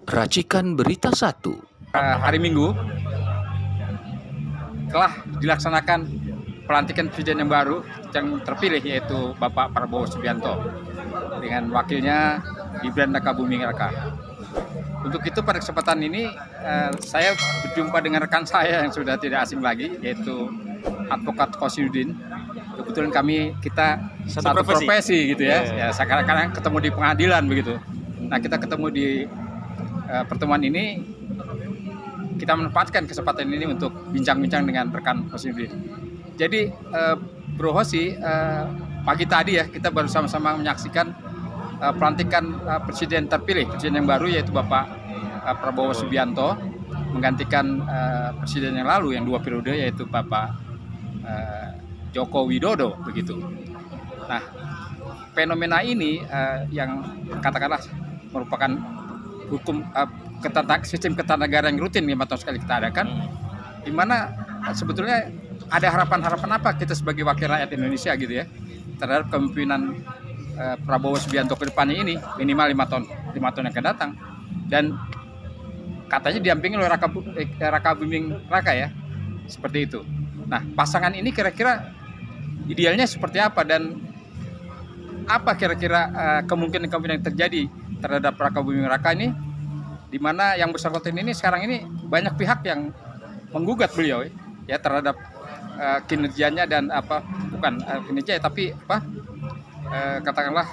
Racikan Berita 1. Hari Minggu telah dilaksanakan pelantikan presiden yang baru yang terpilih, yaitu Bapak Prabowo Subianto dengan wakilnya Gibran Rakabuming Raka. Untuk itu pada kesempatan ini saya berjumpa dengan rekan saya yang sudah tidak asing lagi, yaitu Advokat Qosiuddin. Kebetulan kita satu profesi gitu ya. Ya, kadang-kadang ketemu di pengadilan begitu. Nah, kita ketemu di pertemuan ini, kita menempatkan kesempatan ini untuk bincang-bincang dengan rekan Qosiuddin. Jadi Bro Hosi, pagi tadi ya kita baru sama-sama menyaksikan pelantikan presiden terpilih, presiden yang baru, yaitu Bapak Prabowo Subianto, menggantikan presiden yang lalu yang 2 periode, yaitu Bapak Joko Widodo begitu. Nah, fenomena ini yang katakanlah merupakan hukum sistem ketatanegaraan yang rutin 5 tahun sekali kita adakan, di mana sebetulnya ada harapan-harapan apa kita sebagai wakil rakyat Indonesia gitu ya terhadap kepemimpinan Prabowo Subianto ke depannya ini, minimal 5 tahun yang akan datang. Dan katanya didampingi oleh Rakabuming Raka ya, seperti itu. Nah, pasangan ini kira-kira idealnya seperti apa, dan apa kira-kira kemungkinan yang terjadi terhadap Rakabuming Raka ini, di mana yang bersangkutan ini sekarang ini banyak pihak yang menggugat beliau ya terhadap kinerjanya dan bukan kinerja tapi katakanlah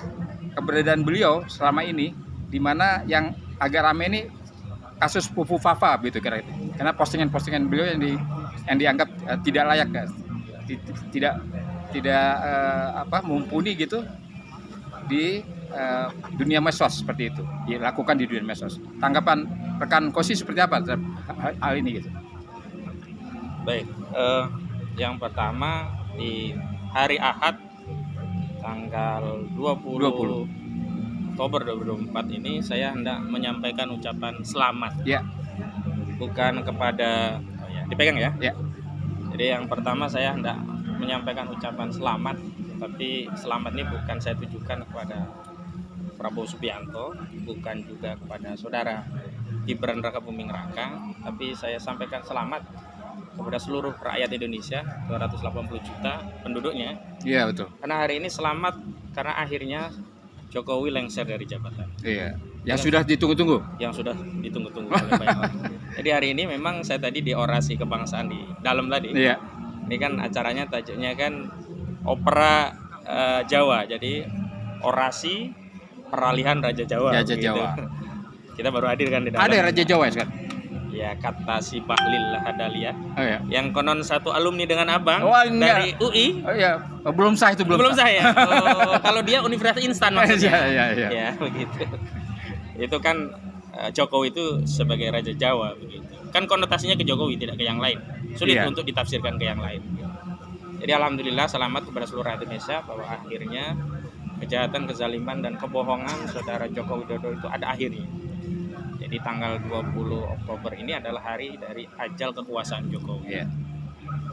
keberadaan beliau selama ini, di mana yang agak ramai ini kasus Fufu Fafa gitu kira-kira. Karena postingan-postingan beliau yang dianggap tidak layak, tidak mumpuni gitu di dunia medsos, seperti itu dilakukan di dunia medsos. Tanggapan rekan Kosi seperti apa terhadap hal ini gitu? Baik, yang pertama di hari Ahad tanggal 20 Oktober 2024 ini saya hendak menyampaikan ucapan selamat. Ya. Bukan kepada dipegang ya. Ya. Jadi yang pertama saya hendak menyampaikan ucapan selamat, tapi selamat ini bukan saya tujukan kepada Prabowo Subianto, bukan juga kepada saudara Gibran Rakabuming Raka, tapi saya sampaikan selamat kepada seluruh rakyat Indonesia, 280 juta penduduknya. Iya, betul. Karena hari ini selamat karena akhirnya Jokowi lengser dari jabatan. Iya. Yang sudah ditunggu-tunggu. Yang sudah ditunggu-tunggu oleh banyak orang. Jadi hari ini memang saya tadi di orasi kebangsaan di dalam tadi. Iya. Ini kan acaranya tajuknya kan opera Jawa. Jadi orasi peralihan Raja Jawa. Raja Jawa. Kita baru hadir kan di dalam. Ada Raja Jawa sekarang. Ya, kata si Bahlil Lahadalia. Oh ya. Yang konon satu alumni dengan abang dari dari UI. Oh ya, belum sah itu, belum sah ya. Kalau dia universitas instan maksudnya. Iya. Ya, begitu. Itu kan Jokowi itu sebagai Raja Jawa begitu. Kan konotasinya ke Jokowi, tidak ke yang lain. Sulit untuk ditafsirkan ke yang lain. Jadi alhamdulillah selamat kepada seluruh rakyat Indonesia bahwa akhirnya kejahatan, kezaliman dan kebohongan saudara Joko Widodo itu ada akhirnya. Jadi tanggal 20 Oktober ini adalah hari dari ajal kekuasaan Jokowi.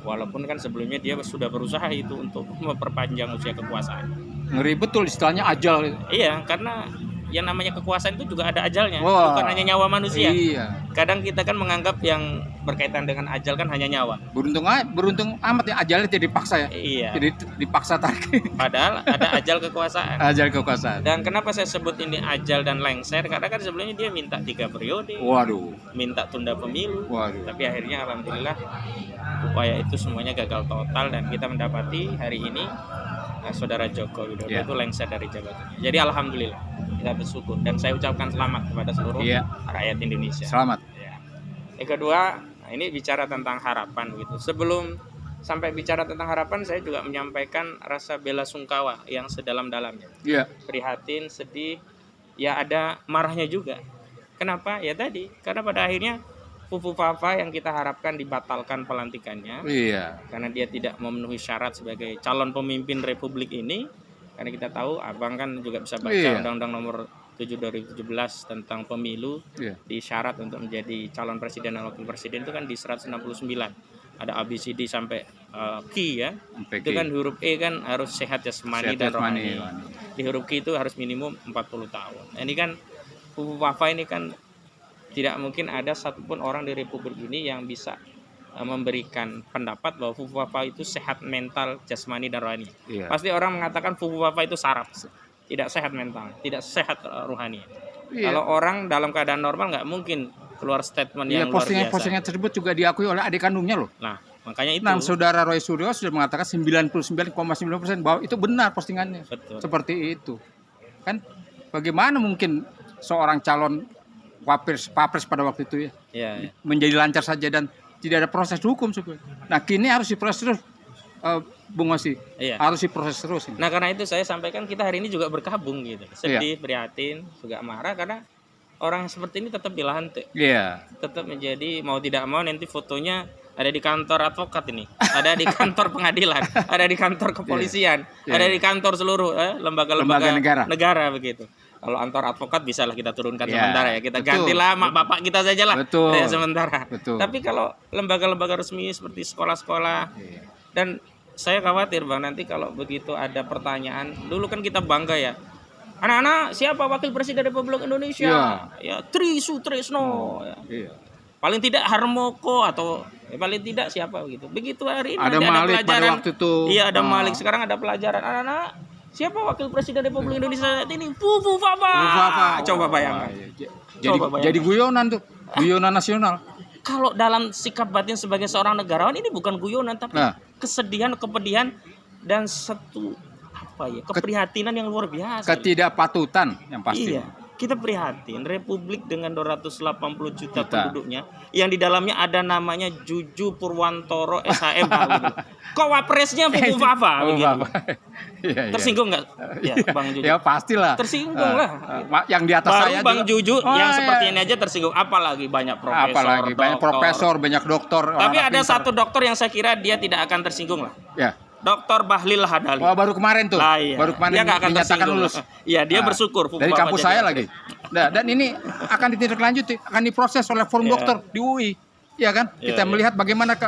Walaupun kan sebelumnya dia sudah berusaha itu untuk memperpanjang usia kekuasaan. Ngeri betul istilahnya ajal. Iya, karena yang namanya kekuasaan itu juga ada ajalnya, bukan hanya nyawa manusia. Iya. Kadang kita kan menganggap yang berkaitan dengan ajal kan hanya nyawa. Beruntung amat ya ajalnya tidak dipaksa ya. Iya. Jadi dipaksa tarik. Padahal ada ajal kekuasaan. Ajal kekuasaan. Dan kenapa saya sebut ini ajal dan lengser? Karena kan sebelumnya dia minta 3 periode. Waduh. Minta tunda pemilu. Waduh. Tapi akhirnya alhamdulillah upaya itu semuanya gagal total dan kita mendapati hari ini saudara Joko Widodo itu lengser dari jabatannya. Jadi alhamdulillah kita bersyukur dan saya ucapkan selamat kepada seluruh rakyat Indonesia. Selamat. Yang kedua, ini bicara tentang harapan gitu. Sebelum sampai bicara tentang harapan, saya juga menyampaikan rasa bela sungkawa yang sedalam-dalamnya. Prihatin, sedih, ya ada marahnya juga. Kenapa? Ya tadi, karena pada akhirnya Fufu Fafa yang kita harapkan dibatalkan pelantikannya. Karena dia tidak memenuhi syarat sebagai calon pemimpin republik ini. Karena kita tahu abang kan juga bisa baca Undang-Undang Nomor 7 2017 tentang pemilu. Di syarat untuk menjadi calon presiden dan wakil presiden itu kan di 169. Ada ABCD sampai Q ya. Itu kan huruf E kan harus sehat jasmani dan rohani. Di huruf Q itu harus minimum 40 tahun. Ini kan Fufu Fafa ini kan tidak mungkin ada satupun orang di Republik ini yang bisa memberikan pendapat bahwa Fufuafa itu sehat mental, jasmani dan rohani. Pasti orang mengatakan Fufuafa itu saraf, tidak sehat mental, tidak sehat rohani. Kalau orang dalam keadaan normal nggak mungkin keluar statement yang luar biasa. Postingan tersebut juga diakui oleh adik kandungnya loh. Nah, makanya itu. Nah, saudara Roy Suryo sudah mengatakan 99,9% bahwa itu benar postingannya. Betul. Seperti itu. Kan bagaimana mungkin seorang calon Wapres pada waktu itu ya, menjadi lancar saja dan tidak ada proses hukum sebenarnya. Nah, kini harus diproses terus, Bung Osi. Harus diproses terus. Nah, karena itu saya sampaikan kita hari ini juga berkabung gitu. Sedih, prihatin, juga marah karena orang seperti ini tetap dilantik. Tetap menjadi mau tidak mau nanti fotonya ada di kantor advokat ini, ada di kantor pengadilan, ada di kantor kepolisian, ada di kantor seluruh lembaga-lembaga negara begitu. Kalau kantor advokat bisalah kita turunkan sementara ya, kita gantilah mak bapak kita saja lah sementara. Tapi kalau lembaga-lembaga resmi seperti sekolah-sekolah dan saya khawatir Bang nanti kalau begitu ada pertanyaan, dulu kan kita bangga ya. Anak-anak siapa wakil presiden Republik Indonesia? Ya Tri Sutrisno. Paling tidak Harmoko atau paling tidak siapa begitu. Begitu hari ini ada Malik pada waktu itu. Iya ada Malik, sekarang ada pelajaran. Anak-anak siapa wakil presiden Republik Indonesia saat ini? Fufuafa. Coba bayangkan. Jadi guyonan tuh, guyonan nasional. Kalau dalam sikap batin sebagai seorang negarawan ini bukan guyonan tapi kesedihan, kepedihan dan satu keprihatinan yang luar biasa. Ketidakpatutan yang pasti. Iya, kita prihatin Republik dengan 280 juta penduduknya yang di dalamnya ada namanya Juju Purwantoro SHM. Kok wapresnya Fufuafa begitu. Tersinggung nggak? Ya, Bang Juju. Ya pastilah. Tersinggung lah. Yang di atas baru saya Bang Juju yang seperti ini aja tersinggung. Apalagi banyak profesor, banyak profesor, banyak doktor. Tapi ada satu dokter yang saya kira dia tidak akan tersinggung lah. Dr. Bahlil Lahadali. Baru kemarin tuh. Baru kemarin dia dinyatakan lulus. Iya, dia bersyukur. Dari kampus saya lagi. Nah, dan ini akan ditindaklanjuti, akan diproses oleh forum dokter di UI. Ya kan? Kita melihat bagaimana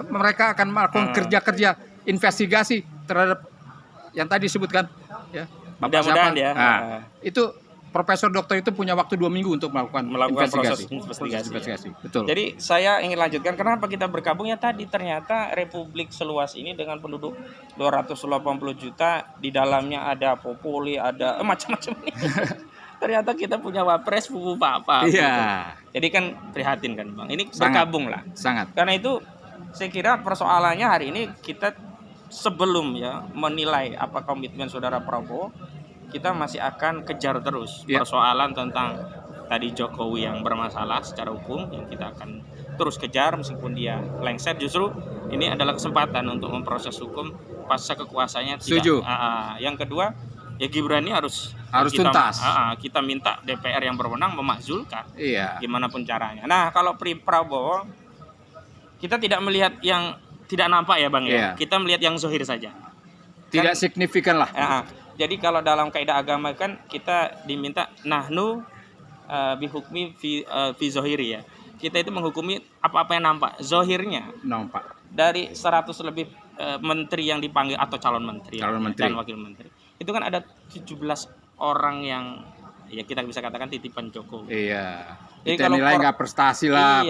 mereka akan melakukan kerja-kerja investigasi terhadap yang tadi disebutkan ya. Mudah-mudahan ya. Itu Profesor dokter itu punya waktu 2 minggu untuk melakukan proses investigasi. Betul. Jadi saya ingin lanjutkan kenapa kita bergabungnya tadi ternyata Republik seluas ini dengan penduduk 280 juta di dalamnya ada Populi, ada macam-macam ini. Ternyata kita punya wapres Fufuafa. Iya. Jadi kan prihatin kan Bang. Ini bergabung lah. Sangat. Karena itu saya kira persoalannya hari ini kita sebelum ya menilai apa komitmen saudara Prabowo, kita masih akan kejar terus persoalan tentang tadi Jokowi yang bermasalah secara hukum yang kita akan terus kejar meskipun dia lengser. Justru ini adalah kesempatan untuk memproses hukum pasca kekuasaannya. Setuju. Yang kedua ya Gibran ini harus tuntas. Kita minta DPR yang berwenang memakzulkan. Gimana pun caranya. Nah kalau Prabowo kita tidak melihat yang tidak nampak ya Bang ya. Kita melihat yang zohir saja. Tidak signifikan lah. Jadi kalau dalam kaidah agama kan kita diminta nahnu bihukmi fi zohiri ya. Kita itu menghukumi apa-apa yang nampak. Zohirnya nampak. Dari 100 lebih menteri yang dipanggil atau calon menteri dan wakil menteri. Itu kan ada 17 orang yang ya kita bisa katakan titipan Jokowi. Iya. Kita nilai nggak prestasi lah,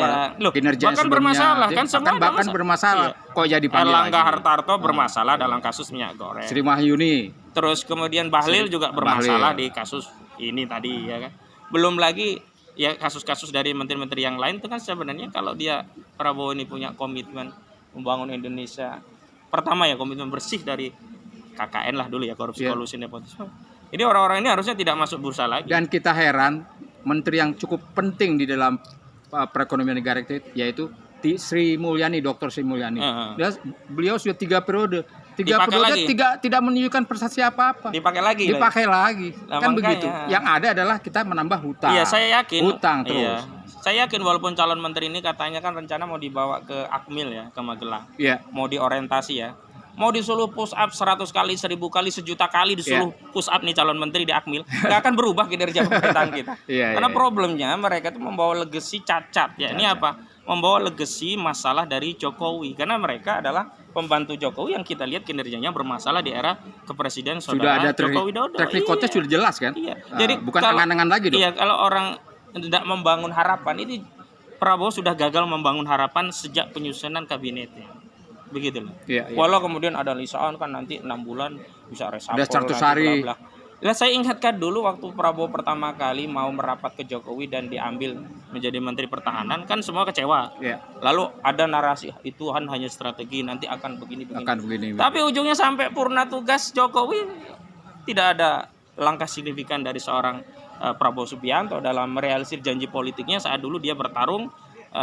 kinerja bahkan bermasalah kan semua bahkan bermasalah. Kok jadi panggil Erlangga Hartarto bermasalah dalam kasus minyak goreng. Sri Mahyuni. Terus kemudian Bahlil juga bermasalah di kasus ini tadi ya kan. Belum lagi ya kasus-kasus dari menteri-menteri yang lain itu kan sebenarnya kalau dia Prabowo ini punya komitmen membangun Indonesia. Pertama ya komitmen bersih dari KKN lah dulu ya, korupsi kolusi nepotisme. Ini orang-orang ini harusnya tidak masuk bursa lagi. Dan kita heran menteri yang cukup penting di dalam perekonomian negara itu yaitu Sri Mulyani, Dr. Sri Mulyani. Beliau sudah 3 periode. 3 periode tidak menunjukkan prestasi apa-apa. Dipakai lagi. Nah, kan begitu. Yang ada adalah kita menambah hutang. Iya, saya yakin. Hutang terus. Iya. Saya yakin walaupun calon menteri ini katanya kan rencana mau dibawa ke Akmil ya, ke Magelang. Mau diorientasi ya. Mau disuruh push up 100 kali, 1000 kali, 1.000.000 kali disuruh push up nih calon menteri di Akmil, nggak akan berubah kinerja pemerintahan kita. Karena problemnya mereka itu membawa legacy cacat ya. Ini apa? Membawa legacy masalah dari Jokowi. Karena mereka adalah pembantu Jokowi yang kita lihat kinerjanya bermasalah di era kepresiden saudara Joko Widodo. Track recordnya sudah jelas kan? Jadi bukan angan-angan lagi dong. Iya, kalau orang tidak membangun harapan. Ini Prabowo sudah gagal membangun harapan sejak penyusunan kabinetnya. Begitu loh. Walau kemudian ada lisan kan nanti 6 bulan bisa reshuffle. Ada 100 hari. Bla bla. Nah, saya ingatkan dulu waktu Prabowo pertama kali mau merapat ke Jokowi dan diambil menjadi Menteri Pertahanan, kan semua kecewa. Lalu ada narasi itu kan hanya strategi, nanti akan begini. Tapi ujungnya sampai purna tugas Jokowi tidak ada langkah signifikan dari seorang Prabowo Subianto dalam merealisir janji politiknya saat dulu dia bertarung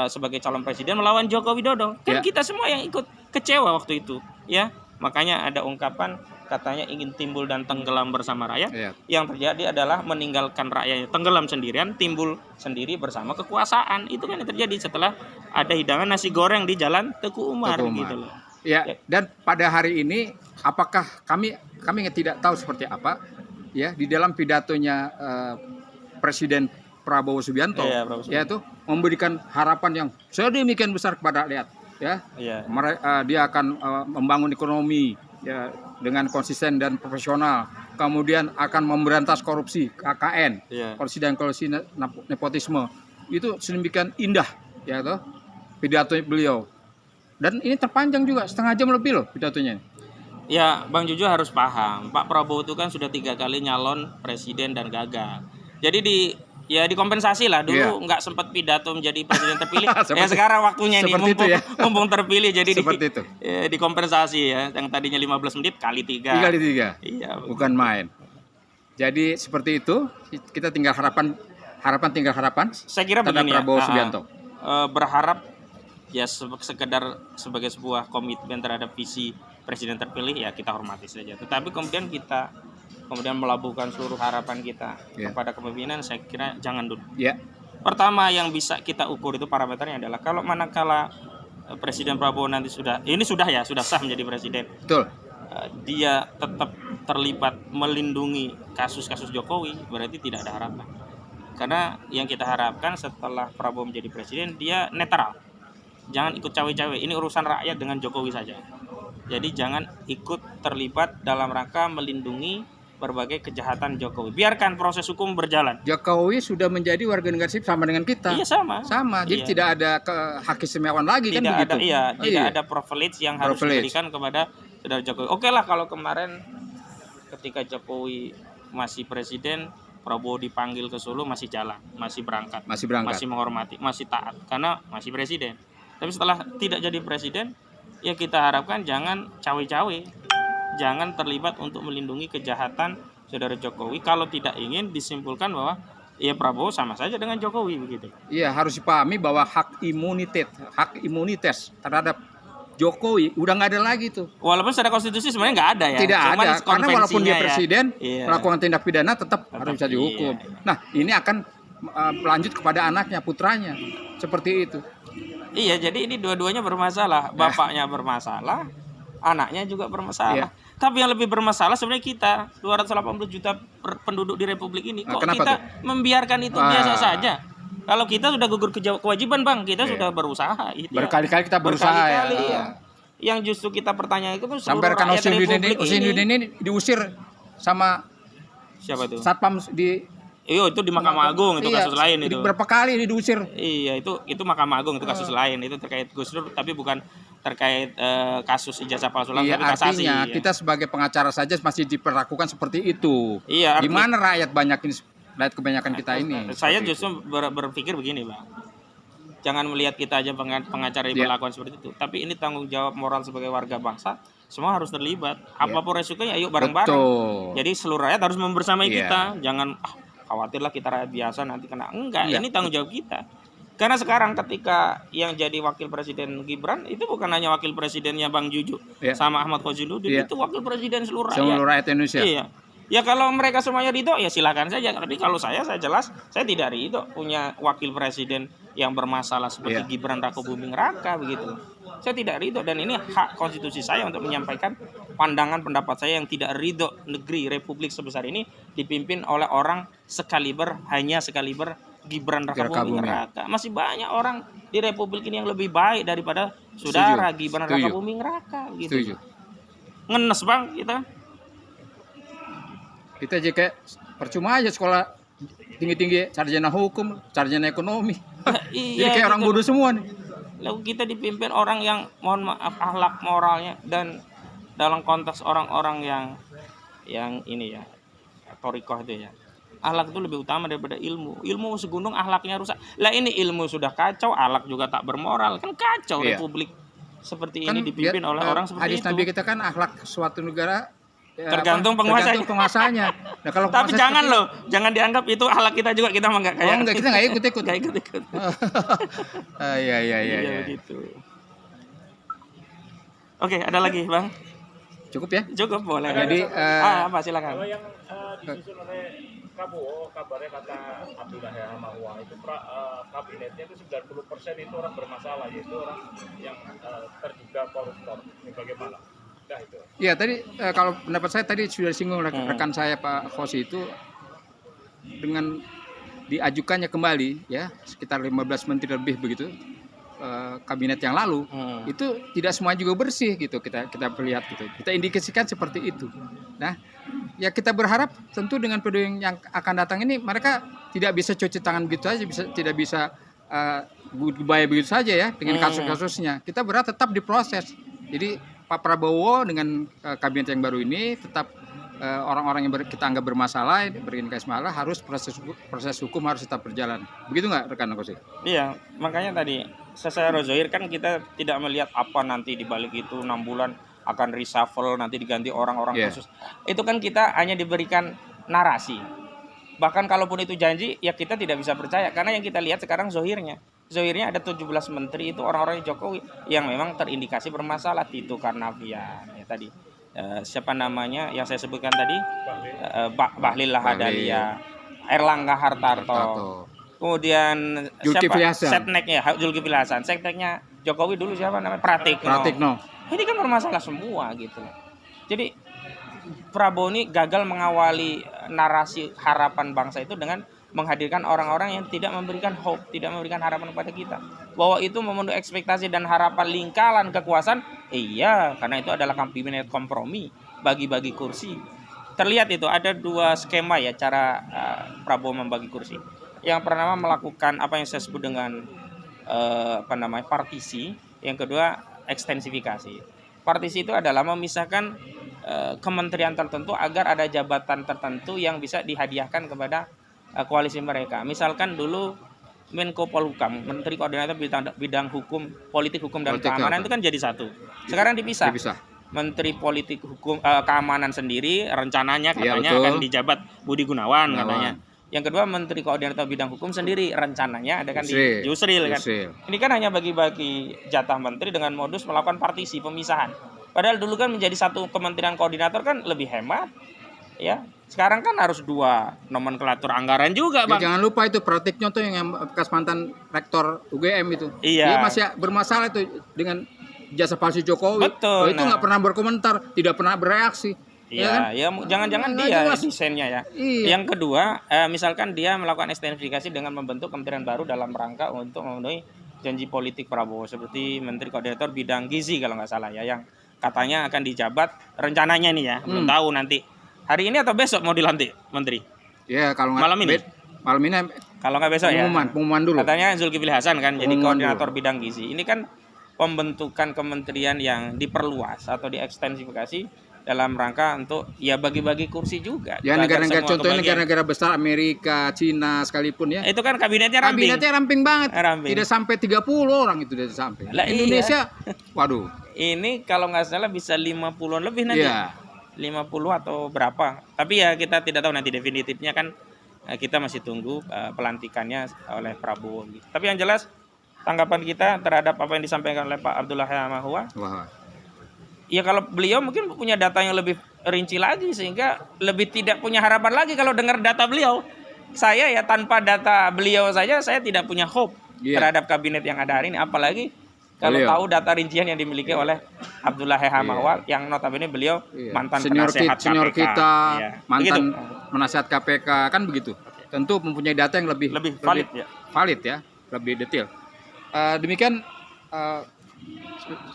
sebagai calon presiden melawan Joko Widodo. Kan kita semua yang ikut kecewa waktu itu, ya. Makanya ada ungkapan katanya ingin timbul dan tenggelam bersama rakyat. Yang terjadi adalah meninggalkan rakyatnya tenggelam sendirian, timbul sendiri bersama kekuasaan. Itu kan yang terjadi setelah ada hidangan nasi goreng di Jalan Teguh Umar. Gitu loh. Dan pada hari ini apakah kami tidak tahu seperti apa ya di dalam pidatonya Presiden Prabowo Subianto yaitu memberikan harapan yang sedemikian besar kepada rakyat dia akan membangun ekonomi ya dengan konsisten dan profesional, kemudian akan memberantas korupsi KKN, korupsi dan nepotisme. Itu sedemikian indah ya toh pidato beliau. Dan ini terpanjang juga, setengah jam lebih loh pidatonya. Ya, Bang Juju harus paham, Pak Prabowo itu kan sudah 3 kali nyalon presiden dan gagal. Jadi dikompensasi lah, dulu nggak sempat pidato menjadi presiden terpilih. Sekarang waktunya ini mumpung terpilih jadi dikompensasi ya. Yang tadinya 15 menit kali 3. Kali 3. Iya, bukan main. Jadi seperti itu, kita tinggal harapan. Saya kira begini Prabowo Subianto. Berharap ya sekedar sebagai sebuah komitmen terhadap visi presiden terpilih ya kita hormati saja. Tetapi kemudian kita melabuhkan seluruh harapan kita kepada kepemimpinan, saya kira jangan dulu. Pertama yang bisa kita ukur itu parameternya adalah kalau manakala Presiden Prabowo nanti sudah sah menjadi presiden. Betul. Dia tetap terlibat melindungi kasus-kasus Jokowi, berarti tidak ada harapan. Karena yang kita harapkan setelah Prabowo menjadi presiden dia netral. Jangan ikut cawe-cawe. Ini urusan rakyat dengan Jokowi saja. Jadi jangan ikut terlibat dalam rangka melindungi berbagai kejahatan Jokowi. Biarkan proses hukum berjalan. Jokowi sudah menjadi warga negara sipil sama dengan kita. Iya sama. Jadi tidak ada hak keistimewaan lagi kan begitu. Tidak ada privilege yang harus diberikan kepada saudara Jokowi. Oke lah kalau kemarin ketika Jokowi masih presiden, Prabowo dipanggil ke Solo masih jalan, masih berangkat, masih menghormati, masih taat karena masih presiden. Tapi setelah tidak jadi presiden, ya kita harapkan jangan cawe-cawe, jangan terlibat untuk melindungi kejahatan saudara Jokowi. Kalau tidak ingin disimpulkan bahwa ya Prabowo sama saja dengan Jokowi begitu. Iya, harus dipahami bahwa hak imunitas terhadap Jokowi udah nggak ada lagi tuh. Walaupun secara konstitusi sebenarnya nggak ada ya. Tidak ada, karena walaupun dia presiden melakukan tindak pidana tetap harus bisa dihukum. Nah, ini akan lanjut kepada anaknya, putranya, seperti itu. Iya, jadi ini dua-duanya bermasalah. Bapaknya bermasalah, anaknya juga bermasalah. Tapi yang lebih bermasalah sebenarnya kita, 280 juta penduduk di Republik ini. Kok kita membiarkan itu biasa saja? Kalau kita sudah gugur kewajiban, Bang, kita sudah berusaha. Berkali-kali kita berusaha. Yang justru kita pertanyakan itu sampai rekan Husin ini diusir sama siapa itu? Satpam di itu di Mahkamah Agung, itu kasus lain itu. Berapa kali diusir? Iya, itu Mahkamah Agung, itu kasus lain, itu terkait Gus Dur tapi bukan terkait kasus ijazah palsu tapi kasasi. Artinya kita sebagai pengacara saja masih diperlakukan seperti itu. Iya, gimana rakyat kebanyakan kita ini? Saya justru berpikir begini, Bang. Jangan melihat kita aja pengacara diperlakukan seperti itu, tapi ini tanggung jawab moral sebagai warga bangsa. Semua harus terlibat. Apapun resikonya, ayo bareng-bareng. Jadi seluruh rakyat harus membersamai kita. Jangan khawatirlah kita rakyat biasa nanti kena. Enggak, ini tanggung jawab kita. Karena sekarang ketika yang jadi wakil presiden Gibran itu bukan hanya wakil presidennya Bang Juju sama Ahmad Khaziludin, itu wakil presiden seluruh rakyat Indonesia. Iya. Ya kalau mereka semuanya ridho ya silakan saja. Tapi kalau saya jelas saya tidak ridho punya wakil presiden yang bermasalah seperti Gibran Raka Buming Raka begitu. Saya tidak ridho dan ini hak konstitusi saya untuk menyampaikan pandangan pendapat saya yang tidak ridho negeri Republik sebesar ini dipimpin oleh orang sekaliber Gibran Raka Buming Raka. Masih banyak orang di Republik ini yang lebih baik daripada saudara Gibran Raka Buming Raka gitu. Ngenes, Bang, kita. Kita aja kayak percuma aja sekolah tinggi-tinggi sarjana hukum, sarjana ekonomi. Jadi Iya, kayak orang gitu. bodoh semua nih. Lalu kita dipimpin orang yang mohon maaf akhlak moralnya dan dalam konteks orang-orang yang ini ya, torikoh itu ya. Akhlak itu lebih utama daripada ilmu. Ilmu segunung, akhlaknya rusak. Lah ini ilmu sudah kacau, akhlak juga tak bermoral. Kan kacau Iya. Republik seperti Kan ini dipimpin oleh orang seperti hadis itu. Nabi kita kan akhlak suatu negara Tergantung penguasanya. Tergantung penguasanya. Nah, kalau Tapi penguasa jangan seperti- loh, jangan dianggap itu akhlak kita juga, kita mah nggak kayak. Oh enggak, kita enggak ikut-ikut. Nggak ikut-ikut. Iya. Iya begitu. Oke, ada lagi Bang? Cukup ya? Cukup boleh. Jadi, apa silakan. Kalau yang disusun oleh Prabowo, kabarnya kata Abdullah Mahwa itu kabinetnya itu 90% itu orang bermasalah, yaitu orang yang terduga koruptor. Ini bagaimana? Nah, itu. Ya tadi kalau pendapat saya tadi sudah disinggung rekan saya Pak Khosi itu dengan diajukannya kembali ya sekitar 15 menteri lebih begitu kabinet yang lalu itu tidak semua juga bersih gitu kita lihat gitu, kita indikasikan seperti itu. Nah ya kita berharap tentu dengan periode yang akan datang ini mereka tidak bisa cuci tangan begitu saja, tidak bisa goodbye begitu saja ya dengan kasus-kasusnya. Kita berharap tetap diproses. Jadi Pak Prabowo dengan kabinet yang baru ini tetap orang-orang yang kita anggap bermasalah, berindikasi masalah, harus proses hukum harus tetap berjalan. Begitu nggak rekan Khosi? Iya, makanya tadi secara zohir kan kita tidak melihat apa nanti di balik itu 6 bulan akan reshuffle, nanti diganti orang-orang khusus. Itu kan kita hanya diberikan narasi. Bahkan kalaupun itu janji, ya kita tidak bisa percaya karena yang kita lihat sekarang zohirnya. Zohirnya ada 17 menteri itu orang-orang Jokowi yang memang terindikasi bermasalah. Tito Karnavian ya tadi. Siapa namanya yang saya sebutkan tadi? Bahlil Lahadalia, Erlangga Hartarto. Kemudian siapa? Setneknya Zulkifli Hasan. Setneknya Jokowi dulu siapa namanya? Pratikno. Ini kan bermasalah semua gitu. Jadi Prabowo ini gagal mengawali narasi harapan bangsa itu dengan menghadirkan orang-orang yang tidak memberikan hope, tidak memberikan harapan kepada kita. Bahwa itu memenuhi ekspektasi dan harapan lingkaran kekuasaan. Iya, karena itu adalah kabinet kompromi, bagi-bagi kursi. Terlihat itu ada 2 skema ya cara Prabowo membagi kursi. Yang pertama melakukan apa yang saya sebut dengan partisi. Yang kedua ekstensifikasi. Partisi itu adalah memisahkan kementerian tertentu agar ada jabatan tertentu yang bisa dihadiahkan kepada koalisi mereka. Misalkan dulu Menko Polhukam, Menteri Koordinator bidang hukum, politik hukum dan keamanan itu kan jadi satu. Sekarang dipisah. Menteri politik hukum keamanan sendiri rencananya katanya akan dijabat Budi Gunawan katanya. Yang kedua Menteri Koordinator bidang hukum sendiri rencananya ada kan di Yusril kan. Ini kan hanya bagi-bagi jatah menteri dengan modus melakukan partisi, pemisahan. Padahal dulu kan menjadi satu kementerian koordinator kan lebih hemat. Ya, sekarang kan harus 2 nomenklatur anggaran juga, Bang. Ya, jangan lupa itu Pratikno tuh yang bekas mantan rektor UGM itu. Iya. Dia masih bermasalah itu dengan jasa palsu Jokowi. Betul. Itu nggak pernah berkomentar, tidak pernah bereaksi. Iya, ya jangan-jangan dia desainnya ya. Iya. Yang kedua, misalkan dia melakukan ekstensifikasi dengan membentuk kementerian baru dalam rangka untuk memenuhi janji politik Prabowo seperti Menteri Koordinator bidang gizi kalau nggak salah ya, yang katanya akan dijabat rencananya nih ya, belum tahu nanti. Hari ini atau besok mau dilantik menteri? Ya kalau nggak malam ini. Kalau nggak besok pengumuman dulu. Katanya Zulkifli Hasan kan jadi koordinator bidang gizi. Ini kan pembentukan kementerian yang diperluas atau diekstensifikasi dalam rangka untuk ya bagi-bagi kursi juga. Ya negara-negara contohnya negara-negara besar Amerika, Cina sekalipun ya. Itu kan kabinetnya ramping. Kabinetnya ramping banget. Ramping. Tidak sampai 30 orang itu tidak sampai. Lah, Indonesia, waduh. Ini kalau nggak salah bisa 50-an lebih nanti. Iya. 50 atau berapa. Tapi ya kita tidak tahu nanti definitifnya kan kita masih tunggu pelantikannya oleh Prabowo. Tapi yang jelas tanggapan kita terhadap apa yang disampaikan oleh Pak Abdullah Mahwa. Ya kalau beliau mungkin punya data yang lebih rinci lagi sehingga lebih tidak punya harapan lagi kalau dengar data beliau. Saya ya tanpa data beliau saja saya tidak punya hope terhadap kabinet yang ada hari ini, apalagi kalau tahu data rincian yang dimiliki oleh Abdullah Mahwa yang notabene beliau mantan penasehat KPK. Senior kita, mantan begitu. penasehat KPK kan begitu. Tentu mempunyai data yang lebih valid ya, lebih detail. Demikian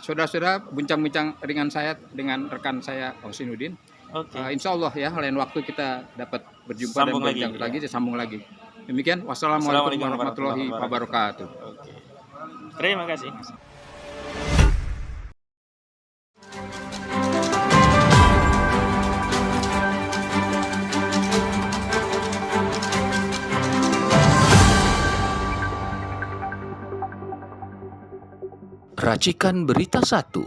saudara-saudara bincang-bincang dengan rekan saya Hosinuddin. Oke. Insya Allah ya lain waktu kita dapat berjumpa Sambung dan lagi, berbincang ya. lagi, disambung lagi. Demikian, wassalamualaikum Assalamualaikum warahmatullahi wabarakatuh. Oke. Terima kasih. Racikan Berita 1.